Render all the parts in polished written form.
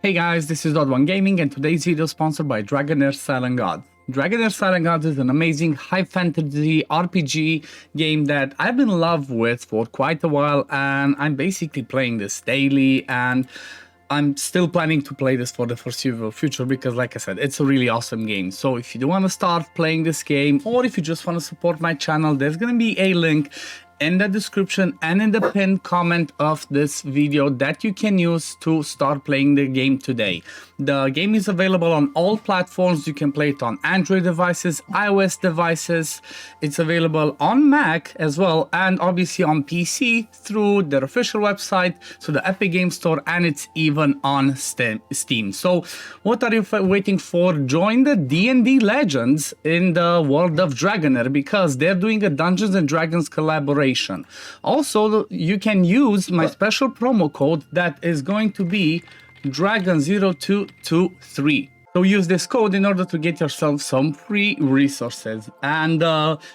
Hey guys, this is OddOneGaming and today's video is sponsored by Dragonair Silent God. Dragonair Silent God is an amazing high fantasy RPG game that I've been in love with for quite a while, and I'm basically playing this daily, and I'm still planning to play this for the foreseeable future because, like I said, it's a really awesome game. So if you do want to start playing this game, or if you just want to support my channel, there's going to be a link in the description and in the pinned comment of this video that you can use to start playing the game today. The game is available on all platforms. You can play it on Android devices, iOS devices. It's available on Mac as well, and obviously on PC through their official website, so the Epic Game Store, and it's even on Steam. So what are you waiting for? Join the D&D Legends in the world of Dragonair because they're doing a Dungeons and Dragons collaboration. Also, you can use my special promo code that is going to be Dragon0223. So use this code in order to get yourself some free resources. And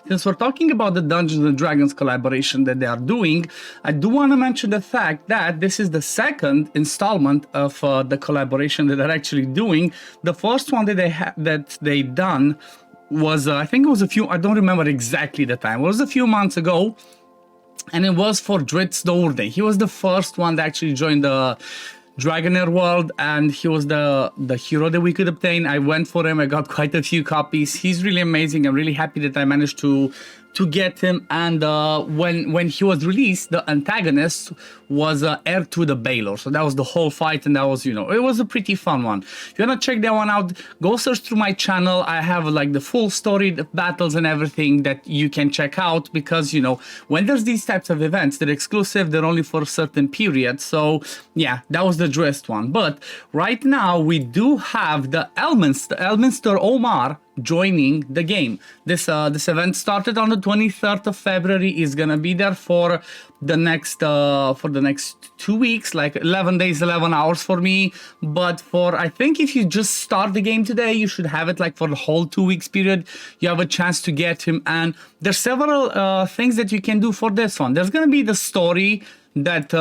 since we're talking about the Dungeons and Dragons collaboration that they are doing, I do want to mention the fact that this is the second installment of the collaboration that they're actually doing. The first one that they done was I think it was a few, I don't remember exactly the time. It was a few months ago. And it was for Dritz the Urde. He was the first one that actually joined the Dragonair world, and he was the hero that we could obtain. I went for him. I got quite a few copies. He's really amazing. I'm really happy that I managed to get him. And when he was released, the antagonist was heir to the Baylor. So that was the whole fight, and that was, you know, it was a pretty fun one. If you want to check that one out, go search through my channel. I have like the full story, the battles and everything that you can check out, because, you know, when there's these types of events, they're exclusive, they're only for a certain period. So yeah, that was the Drist one. But right now we do have the Elminster Omar joining the game. This event started on the 23rd of February. Is gonna be there for the next 2 weeks, like 11 days, 11 hours for me. But for, I think if you just start the game today, you should have it like for the whole 2 weeks period. You have a chance to get him, and there's several things that you can do for this one. There's gonna be the story that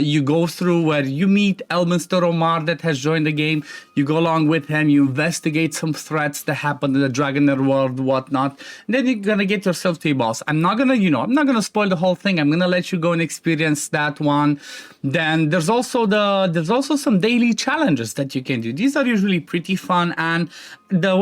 you go through, where you meet Elminster Omar that has joined the game. You go along with him, you investigate some threats that happen in the Dragonair world, whatnot, and then you're gonna get yourself to a boss. I'm not gonna spoil the whole thing. I'm gonna let you go and experience that one. Then there's also some daily challenges that you can do. These are usually pretty fun, and the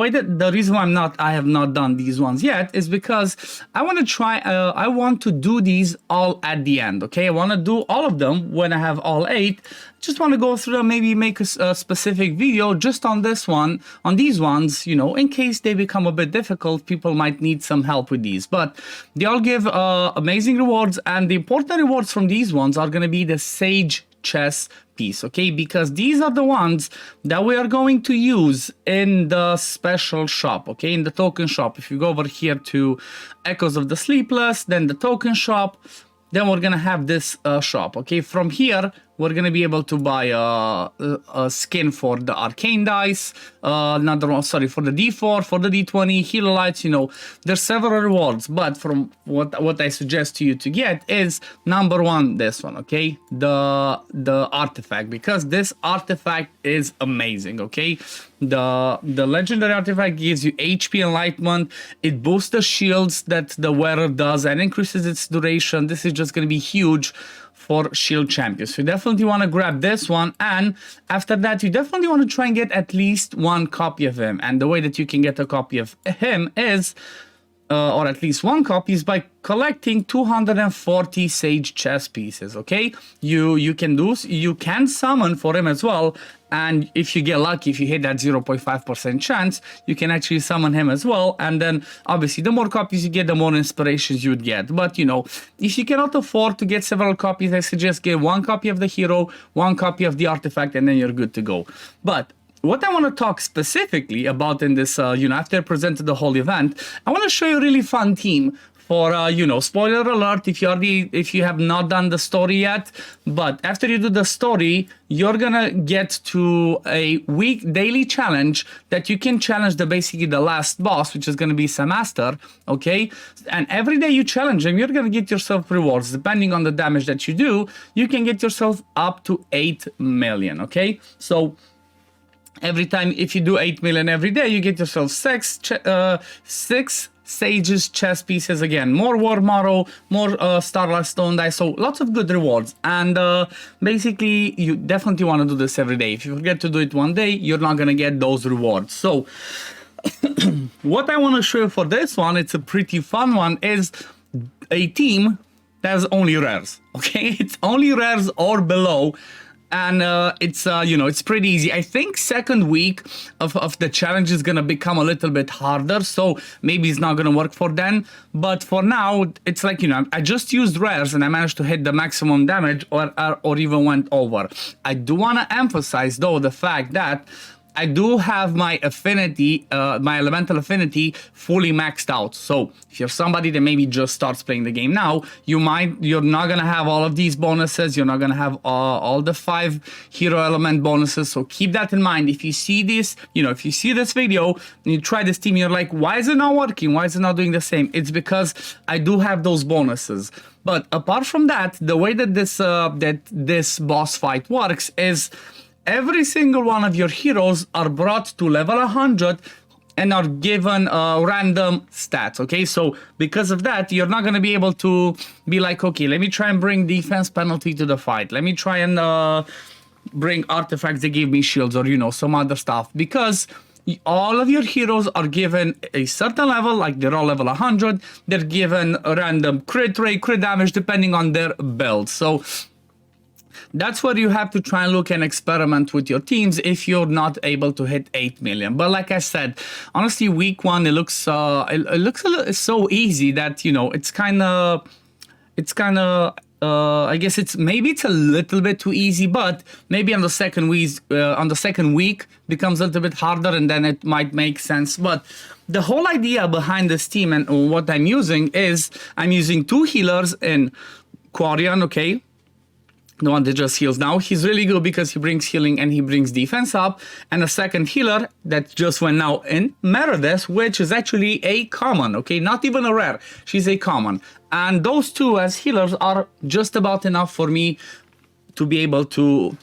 reason why I have not done these ones yet is because I want to try. I want to do these all at the end. Okay, I want to do all of them when I have all 8. Just want to go through and maybe make a specific video just on this one, on these ones, you know, in case they become a bit difficult. People might need some help with these, but they all give amazing rewards, and the important rewards from these ones are going to be the Sage chess piece, okay, because these are the ones that we are going to use in the special shop, okay, in the token shop. If you go over here to Echoes of the Sleepless, then the token shop, then we're gonna have this shop, okay. From here we're gonna be able to buy a skin for the arcane dice, another one, sorry, for the D4, for the D20, healer lights. You know, there's several rewards, but from what I suggest to you to get is number 1, this one, okay, the artifact, because this artifact is amazing, okay. The legendary artifact gives you HP enlightenment. It boosts the shields that the wearer does and increases its duration. This is just going to be huge for shield champions. So you definitely want to grab this one, and after that you definitely want to try and get at least 1 copy of him. And the way that you can get a copy of him is or at least 1 copy, is by collecting 240 Sage chess pieces, okay? You can summon for him as well, and if you get lucky, if you hit that 0.5% chance, you can actually summon him as well. And then obviously the more copies you get, the more inspirations you would get. But you know, if you cannot afford to get several copies, I suggest get 1 copy of the hero, 1 copy of the artifact, and then you're good to go. But what I want to talk specifically about in this, after I presented the whole event, I want to show you a really fun team for, spoiler alert if you have not done the story yet. But after you do the story, you're gonna get to a daily challenge that you can challenge basically the last boss, which is gonna be Sammaster, okay? And every day you challenge him, you're gonna get yourself rewards. Depending on the damage that you do, you can get yourself up to 8 million, okay? So Every time, if you do 8 million every day, you get yourself six Sage's chess pieces again, more War Morrow, more Starlight Stone Dice, so lots of good rewards. And basically, you definitely want to do this every day. If you forget to do it one day, you're not going to get those rewards. So what I want to show you for this one, it's a pretty fun one, is a team that has only rares, okay? It's only rares or below. And it's, you know, it's pretty easy. I think second week of the challenge is going to become a little bit harder. So maybe it's not going to work for then. But for now, it's like, you know, I just used rares and I managed to hit the maximum damage or even went over. I do want to emphasize, though, the fact that I do have my affinity, my elemental affinity fully maxed out. So if you're somebody that maybe just starts playing the game now, you're not going to have all of these bonuses. You're not going to have all the 5 hero element bonuses. So keep that in mind. If you see this, you know, if you see this video and you try this team, you're like, why is it not working? Why is it not doing the same? It's because I do have those bonuses. But apart from that, the way that this boss fight works is every single one of your heroes are brought to level 100 and are given random stats, okay? So because of that, you're not going to be able to be like, okay, let me try and bring defense penalty to the fight. Let me try and bring artifacts that give me shields or, you know, some other stuff. Because all of your heroes are given a certain level, like they're all level 100. They're given a random crit rate, crit damage, depending on their build. So that's where you have to try and look and experiment with your teams if you're not able to hit 8 million. But like I said, honestly, week 1, it looks so easy that, you know, it's kind of I guess maybe it's a little bit too easy, but maybe on the second week becomes a little bit harder, and then it might make sense. But the whole idea behind this team and what I'm using is I'm using 2 healers in Quarian, okay? The one that just heals now. He's really good because he brings healing and he brings defense up. And a second healer that just went now in Meredith, which is actually a common, okay? Not even a rare. She's a common. And those 2 as healers are just about enough for me to be able to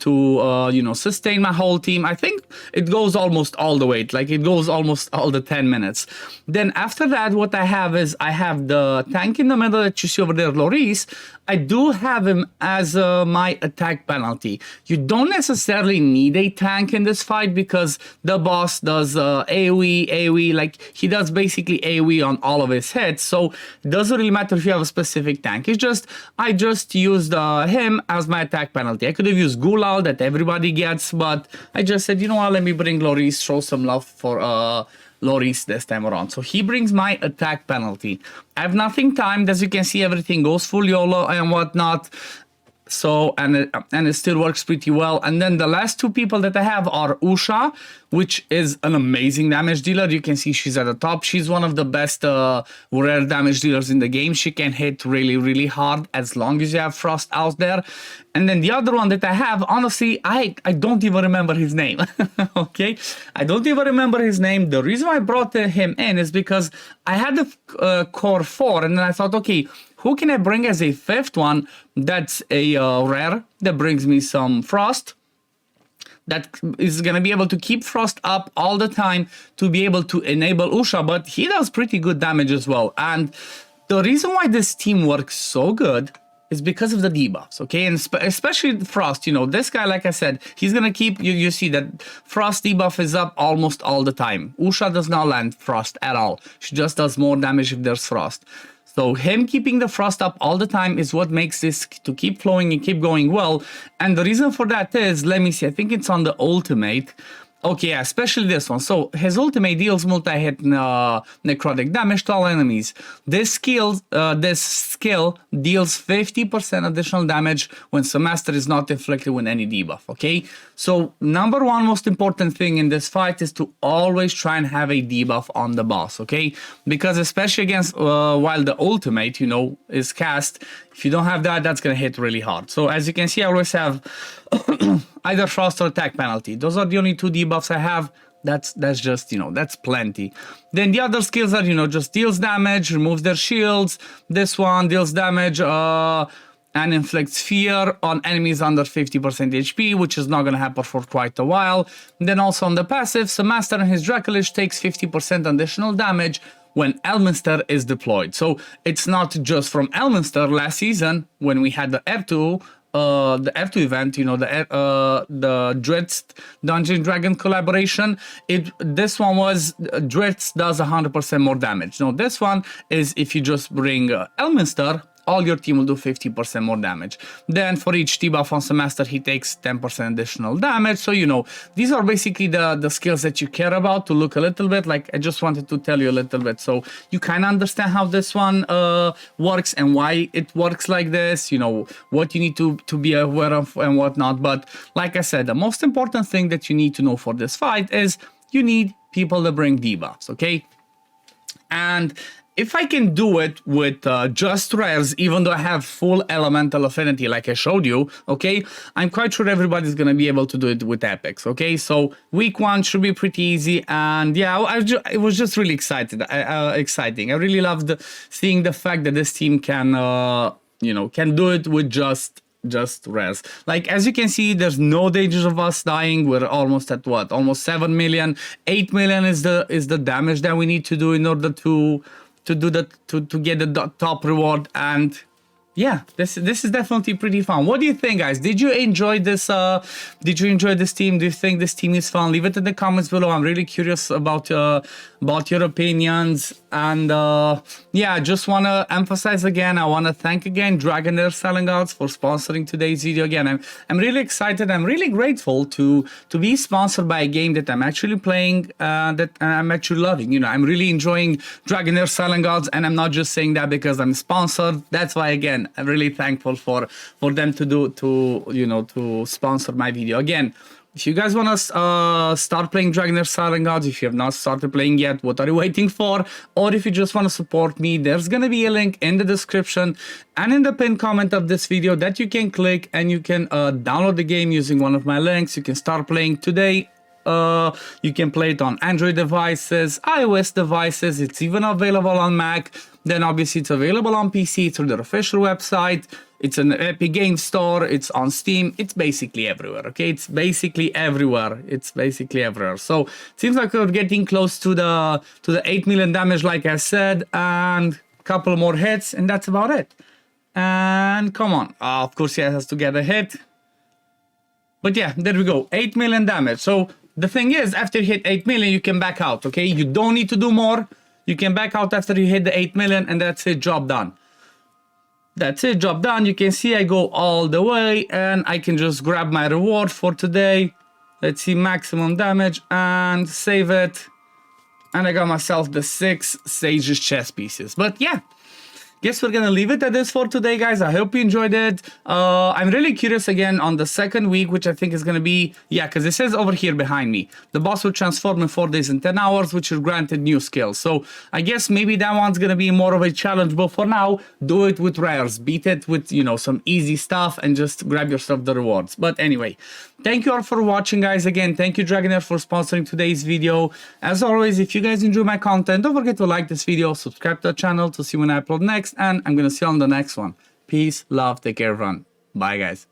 you know, sustain my whole team. I think it goes almost all the way, like it goes almost all the 10 minutes. Then after that, what I have is I have the tank in the middle that you see over there, Loris. I do have him as my attack penalty. You don't necessarily need a tank in this fight because the boss does AoE, like he does basically AoE on all of his hits. So it doesn't really matter if you have a specific tank. It's just, I just used him as my attack penalty. I could have used Gulal that everybody gets, but I just said, you know what, let me bring Loris, show some love for Loris this time around. So he brings my attack penalty. I have nothing timed. As you can see, everything goes full YOLO and whatnot. So, and it still works pretty well. And then the last 2 people that I have are Usha, which is an amazing damage dealer. You can see she's at the top. She's one of the best rare damage dealers in the game. She can hit really, really hard as long as you have Frost out there. And then the other one that I have, honestly, I don't even remember his name, okay? I don't even remember his name. The reason I brought him in is because I had the core 4, and then I thought, okay, who can I bring as a 5th one that's a rare that brings me some Frost, that is going to be able to keep Frost up all the time to be able to enable Usha, but he does pretty good damage as well. And the reason why this team works so good is because of the debuffs, okay? And especially Frost, you know, this guy, like I said, he's gonna keep, you see that Frost debuff is up almost all the time. Usha does not land Frost at all. She just does more damage if there's Frost. So him keeping the Frost up all the time is what makes this to keep flowing and keep going well. And the reason for that is, let me see, I think it's on the ultimate. Okay, yeah, especially this one. So his ultimate deals multi-hit necrotic damage to all enemies. This skill deals 50% additional damage when Sammaster is not inflicted with any debuff, okay? So number 1 most important thing in this fight is to always try and have a debuff on the boss, okay? Because especially against, while the ultimate, you know, is cast, if you don't have that, that's going to hit really hard. So as you can see, I always have either Frost or attack penalty. Those are the only 2 debuffs I have. That's just, you know, that's plenty. Then the other skills are, you know, just deals damage, removes their shields. This one deals damage, and inflicts fear on enemies under 50% HP, which is not going to happen for quite a while. Then also on the passive, Sammaster and his Dracolich takes 50% additional damage when Elminster is deployed. So it's not just from Elminster. Last season, when we had the R2 event, you know, the Dritz Dungeon Dragon collaboration, this one was Dritz does 100% more damage. No, this one is if you just bring Elminster, all your team will do 50% more damage. Then for each debuff on Sammaster, he takes 10% additional damage. So, you know, these are basically the skills that you care about to look a little bit. Like, I just wanted to tell you a little bit so you kind of understand how this one works and why it works like this, you know, what you need to be aware of and whatnot. But like I said, the most important thing that you need to know for this fight is you need people to bring debuffs, okay? And if I can do it with just rares, even though I have full elemental affinity like I showed you, okay, I'm quite sure everybody's gonna be able to do it with epics, okay? So week 1 should be pretty easy, and yeah, it was just really exciting. I really loved seeing the fact that this team can, you know, can do it with just rares. Like, as you can see, there's no danger of us dying. We're almost at what? Almost 7 million. 8 million is the damage that we need to do in order to do that, to get the top reward. And yeah, this is definitely pretty fun. What do you think, guys? Did you enjoy this? Did you enjoy this team? Do you think this team is fun? Leave it in the comments below. I'm really curious about your opinions. And yeah, I just want to emphasize again, I want to thank again Dragonair Selling Outs for sponsoring today's video. Again, I'm really excited. I'm really grateful to be sponsored by a game that I'm actually playing, that I'm actually loving. You know, I'm really enjoying Dragonair Selling Outs, and I'm not just saying that because I'm sponsored. That's why, again, I'm really thankful for them to sponsor my video. Again, if you guys want to start playing Dragonair Selling Outs, if you have not started playing yet, what are you waiting for? Or if you just want to support me, there's going to be a link in the description and in the pinned comment of this video that you can click, and you can download the game using one of my links. You can start playing today. You can play it on Android devices, iOS devices. It's even available on Mac. Then obviously it's available on PC through their official website. It's an Epic Game Store. It's on Steam. It's basically everywhere. Okay, it's basically everywhere. It's basically everywhere. So it seems like we're getting close to the 8 million damage, like I said, and a couple more hits, and that's about it. And come on, of course he has to get a hit. But yeah, there we go, 8 million damage. So the thing is, after you hit 8 million, you can back out, okay? You don't need to do more. You can back out after you hit the 8 million, and that's it, job done. That's it, job done. You can see I go all the way, and I can just grab my reward for today. Let's see, maximum damage, and save it. And I got myself the 6 Sage's chess pieces. But yeah, guess we're gonna leave it at this for today, guys. I hope you enjoyed it. I'm really curious again on the second week, which I think is gonna be, yeah, because it says over here behind me, the boss will transform in 4 days and 10 hours, which is granted new skills. So I guess maybe that one's gonna be more of a challenge, but for now, do it with rares. Beat it with, you know, some easy stuff and just grab yourself the rewards. But anyway, thank you all for watching, guys. Again, thank you Dragonair for sponsoring today's video. As always, if you guys enjoy my content, don't forget to like this video, subscribe to the channel to see when I upload next, and I'm gonna see you on the next one. Peace, love, take care, everyone. Bye, guys.